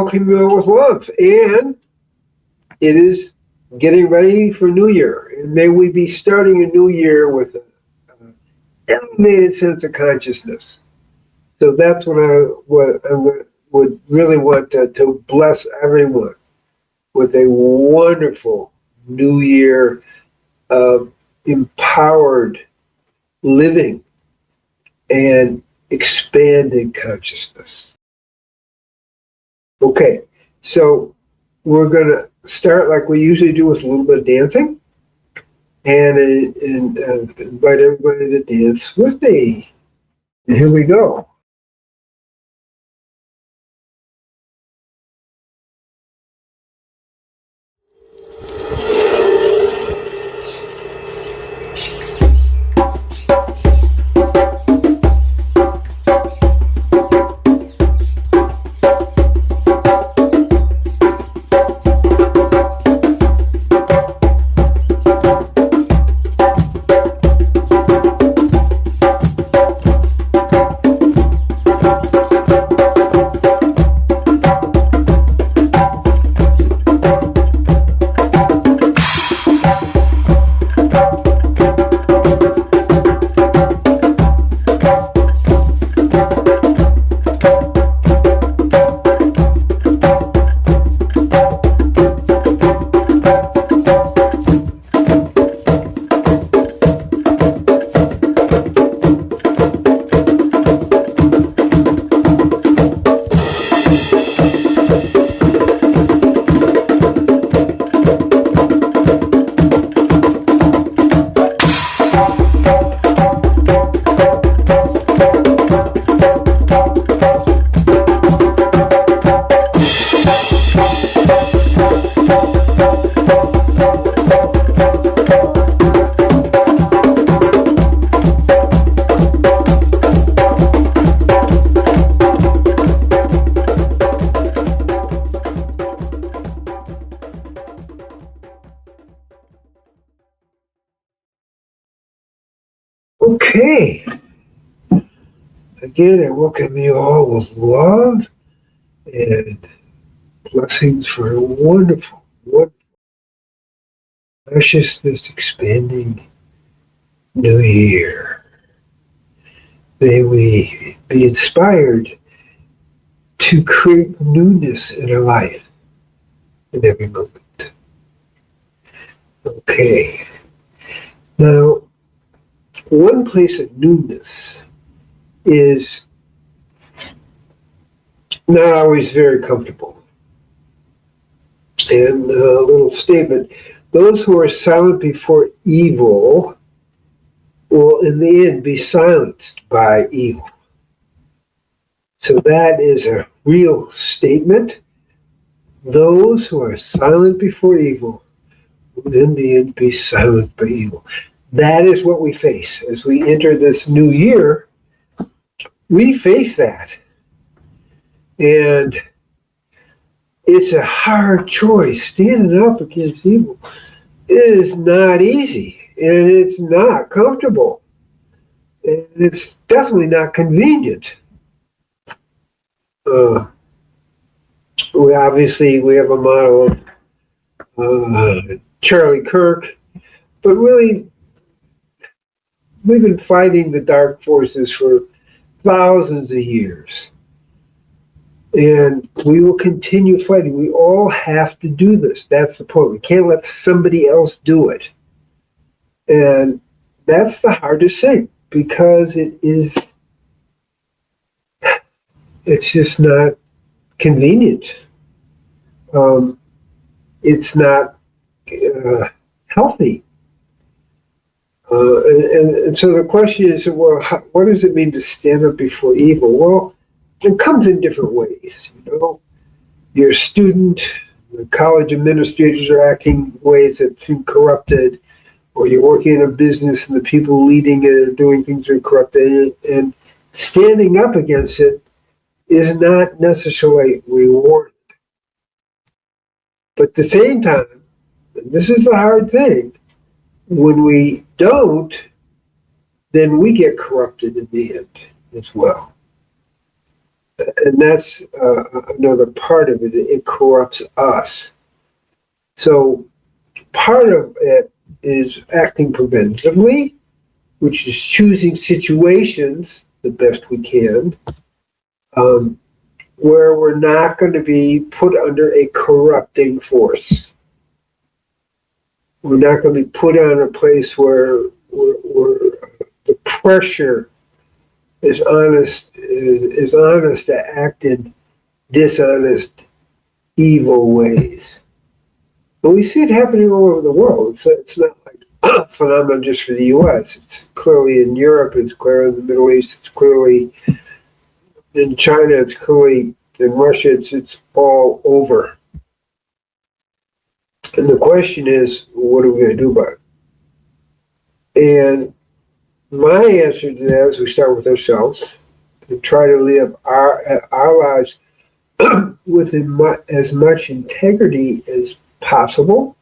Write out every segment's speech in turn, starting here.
welcome you all with love. And it is getting ready for New Year. And may we be starting a new year with an elevated sense of consciousness. So that's what I would really want to bless everyone with a wonderful new year of empowered living and expanded consciousness. Okay, so we're going to start like we usually do with a little bit of dancing and invite everybody to dance with me. And here we go. Okay. Again, I welcome you all with love and blessings for a wonderful, wonderful, consciousness expanding new year. May we be inspired to create newness in our life in every moment. Okay. Now, one place of newness is not always very comfortable. And a little statement, those who are silent before evil will in the end be silenced by evil. So that is a real statement. Those who are silent before evil will in the end be silenced by evil. That is what we face as we enter this new year. We face that. And it's a hard choice. Standing up against evil is not easy. And it's not comfortable. And it's definitely not convenient. We have a model of Charlie Kirk, but really, we've been fighting the dark forces for thousands of years. And we will continue fighting. We all have to do this. That's the point. We can't let somebody else do it. And that's the hardest thing, because it's just not convenient. It's not healthy. And so the question is, well, what does it mean to stand up before evil? Well, it comes in different ways. You're a student, the college administrators are acting in ways that seem corrupted, or you're working in a business and the people leading it and doing things are corrupted, and standing up against it is not necessarily rewarded. But at the same time, and this is the hard thing, when we don't, then we get corrupted in the end as well. And that's another part of it. It corrupts us. So part of it is acting preventively, which is choosing situations the best we can, um, where we're not going to be put under a corrupting force. We're not going to be put on a place where the pressure is honest to act in dishonest, evil ways. But we see it happening all over the world. It's not like a phenomenon just for the U.S. It's clearly in Europe. It's clearly in the Middle East. It's clearly in China. It's clearly in Russia. It's all over. And the question is, what are we going to do about it? And my answer to that is we start with ourselves and try to live our lives with as much integrity as possible.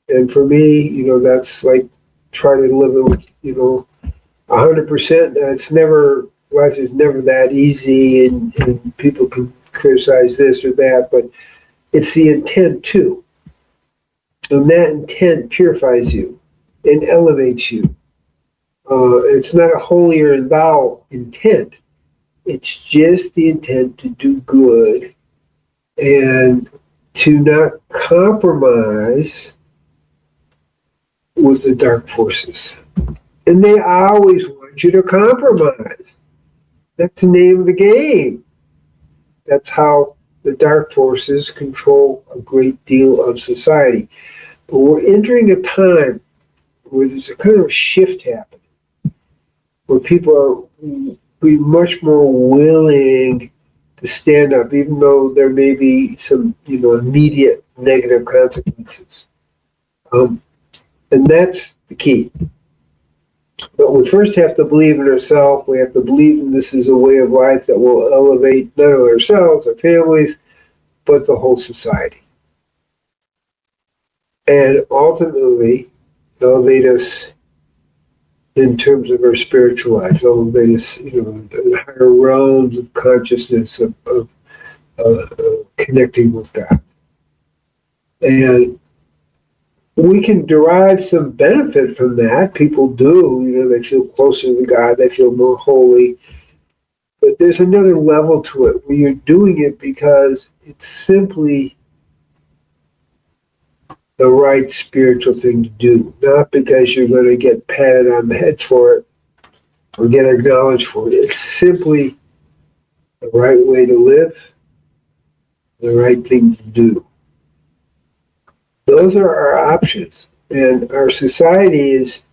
And for me, that's like trying to live it with, 100%. Life is never that easy, and people can criticize this or that, but it's the intent too. And that intent purifies you and elevates you. It's not a holier than thou intent. It's just the intent to do good and to not compromise with the dark forces. And they always want you to compromise. That's the name of the game. That's how the dark forces control a great deal of society. But we're entering a time where there's a kind of shift happening, where people are be much more willing to stand up, even though there may be some, immediate negative consequences. And that's the key. But we first have to believe in ourselves. We have to believe in this is a way of life that will elevate not only ourselves, our families, but the whole society. And ultimately, elevate us in terms of our spiritual life, elevate us, in higher realms of consciousness, of connecting with God. And we can derive some benefit from that. People do, they feel closer to God, they feel more holy. But there's another level to it where you're doing it because it's simply the right spiritual thing to do, not because you're going to get patted on the head for it or get acknowledged for it. It's simply the right way to live, the right thing to do. Those are our options. And our society is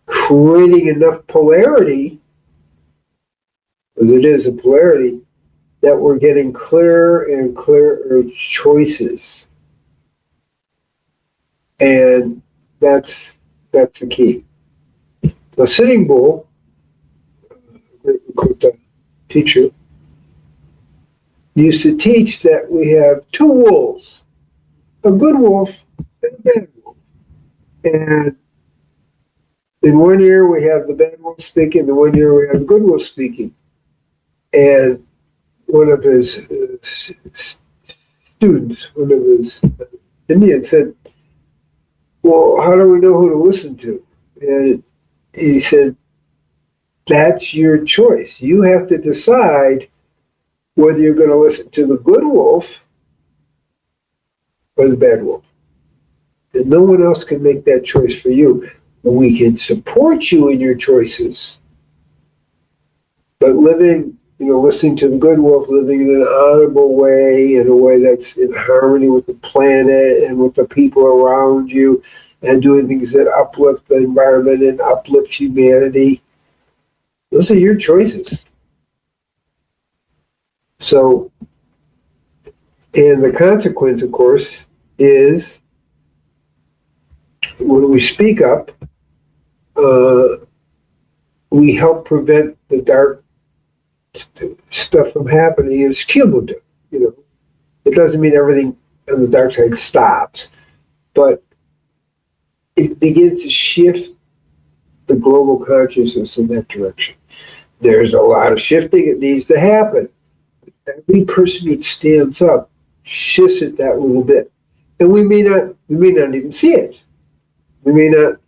creating enough polarity, because it is a polarity, that we're getting clearer and clearer choices. And that's the key. The Sitting Bull, the teacher, used to teach that we have two wolves, a good wolf and a bad wolf. And in one ear we have the bad wolf speaking, in one ear we have the good wolf speaking. And one of his students, one of his Indians said, well, how do we know who to listen to? And he said, that's your choice. You have to decide whether you're going to listen to the good wolf or the bad wolf. And no one else can make that choice for you. We can support you in your choices, but listening to the good wolf, living in an honorable way, in a way that's in harmony with the planet and with the people around you, and doing things that uplift the environment and uplift humanity. Those are your choices. So, and the consequence, of course, is when we speak up, we help prevent the dark stuff from happening. It's cumulative, It doesn't mean everything on the dark side stops, but it begins to shift the global consciousness in that direction. There's a lot of shifting that needs to happen. every person who stands up shifts it that little bit. And we may not even see it. We may not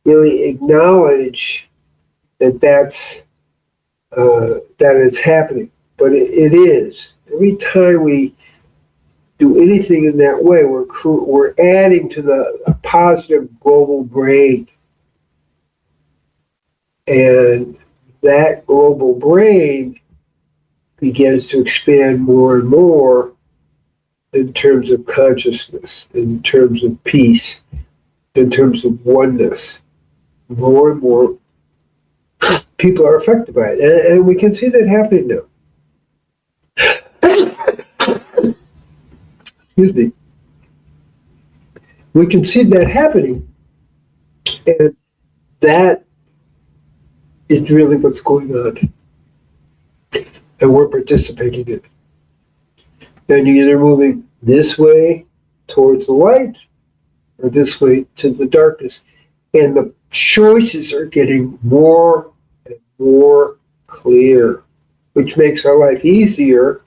really acknowledge that it's happening, but it is. Every time we do anything in that way, we're adding to the positive global brain, and that global brain begins to expand more and more in terms of consciousness, in terms of peace, in terms of oneness. More and more people are affected by it, and we can see that happening now. Excuse me. We can see that happening, and that is really what's going on, and we're participating in it. And you're either moving this way towards the light or this way to the darkness, and the choices are getting more and more clear, which makes our life easier,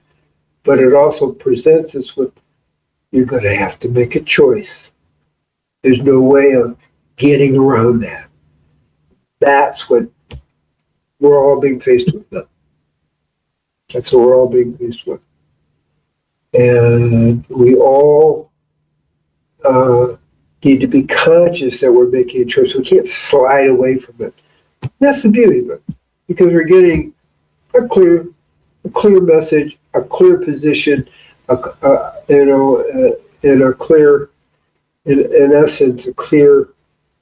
but it also presents us with, you're going to have to make a choice. There's no way of getting around that. That's what we're all being faced with now. That's what we're all being faced with. And we all need to be conscious that we're making a choice. We can't slide away from it. That's the beauty of it, because we're getting a clear message, a clear position, in a clear, in essence, a clear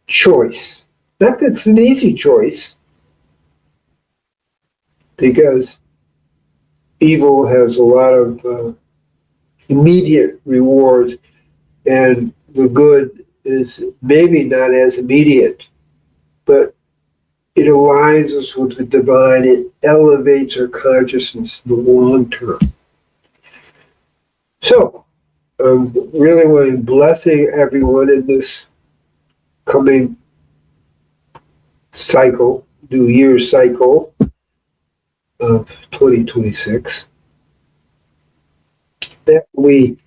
choice. Not that it's an easy choice, because evil has a lot of immediate rewards, and the good is maybe not as immediate, but it aligns us with the divine. It elevates our consciousness in the long term. So, really want to blessing everyone in this coming cycle, New Year's cycle of 2026, that we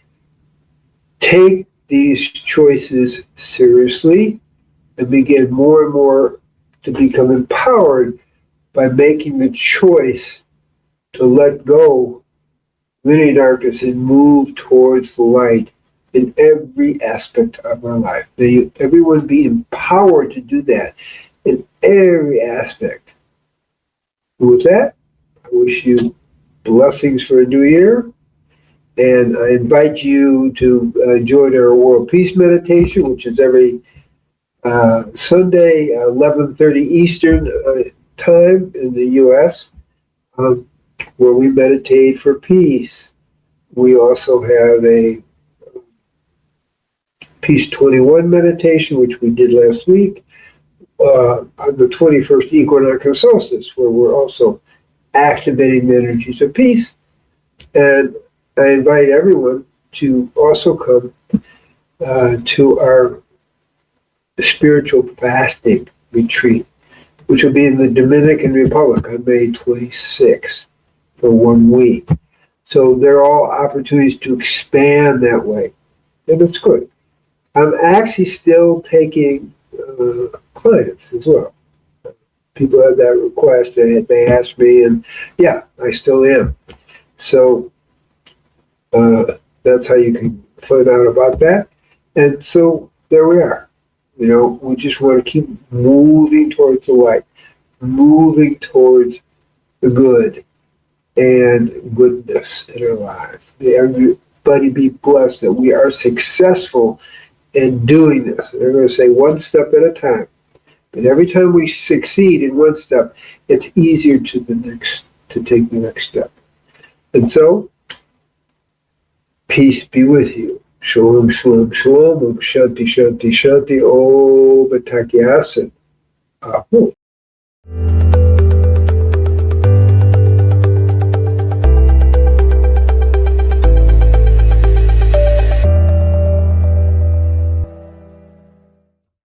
take these choices seriously and begin more and more to become empowered by making the choice to let go of any darkness and move towards the light in every aspect of our life. May everyone be empowered to do that in every aspect. And with that, I wish you blessings for a new year. And I invite you to join our World Peace Meditation, which is every Sunday, 11:30 Eastern time in the U.S., where we meditate for peace. We also have a Peace 21 meditation, which we did last week, on the 21st equinox solstice, where we're also activating the energies of peace. And I invite everyone to also come to our spiritual fasting retreat, which will be in the Dominican Republic on May 26th for 1 week. So they're all opportunities to expand that way, and it's good. I'm actually still taking clients as well. People have that request, they asked me, and yeah, I still am. So that's how you can find out about that. And so there we are. You know, we just want to keep moving towards the light, moving towards the good and goodness in our lives. May everybody be blessed that we are successful in doing this. They're going to say one step at a time. But every time we succeed in one step, it's easier to take the next step. And so, peace be with you. Shalom, shalom, shalom. Om Shanti, Shanti, Shanti. Om Takyasana. Ahu.